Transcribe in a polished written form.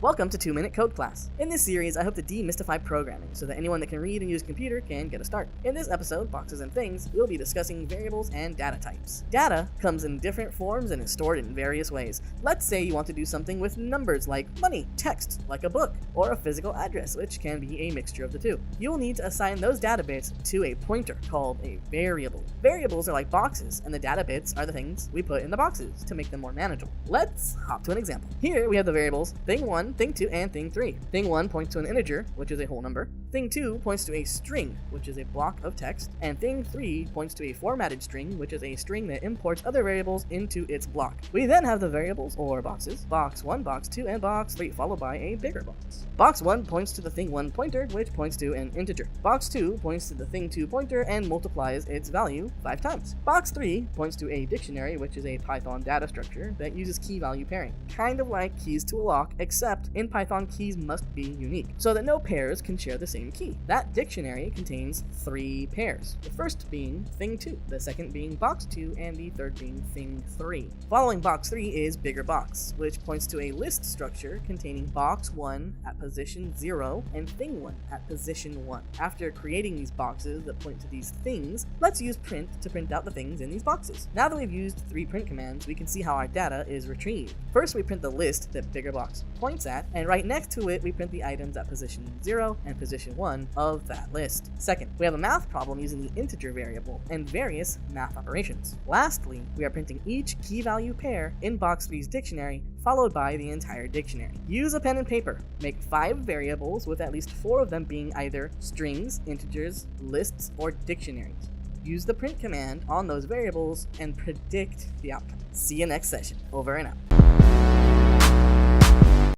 Welcome to 2-Minute Code class. In this series, I hope to demystify programming so that anyone that can read and use a computer can get a start. In this episode, Boxes and Things, we'll be discussing variables and data types. Data comes in different forms and is stored in various ways. Let's say you want to do something with numbers like money, text like a book, or a physical address, which can be a mixture of the two. You will need to assign those data bits to a pointer called a variable. Variables are like boxes, and the data bits are the things we put in the boxes to make them more manageable. Let's hop to an example. Here we have the variables thing1, thing2, and thing3. Thing1 points to an integer, which is a whole number. Thing2 points to a string, which is a block of text. And thing3 points to a formatted string, which is a string that imports other variables into its block. We then have the variables, or boxes, box1, box2, and box3, followed by a bigger box. Box1 points to the thing1 pointer, which points to an integer. Box2 points to the thing2 pointer and multiplies its value 5 times. Box3 points to a dictionary, which is a Python data structure that uses key-value pairing, kind of like keys to a lock, except in Python keys must be unique, so that no pairs can share the same key. That dictionary contains 3 pairs, the first being thing2, the second being box2, and the third being thing3. Following box3 is bigger box, which points to a list structure containing box1 at position 0 and thing1 at position 1. After creating these boxes that point to these things, let's use print to print out the things in these boxes. Now that we've used 3 print commands, we can see how our data is retrieved. First, we print the list that bigger box points at, and right next to it, we print the items at position 0 and position 1 of that list. Second, we have a math problem using the integer variable and various math operations. Lastly, we are printing each key value pair in box 3's dictionary, followed by the entire dictionary. Use a pen and paper. Make 5 variables with at least 4 of them being either strings, integers, lists, or dictionaries. Use the print command on those variables and predict the outcome. See you next session. Over and out.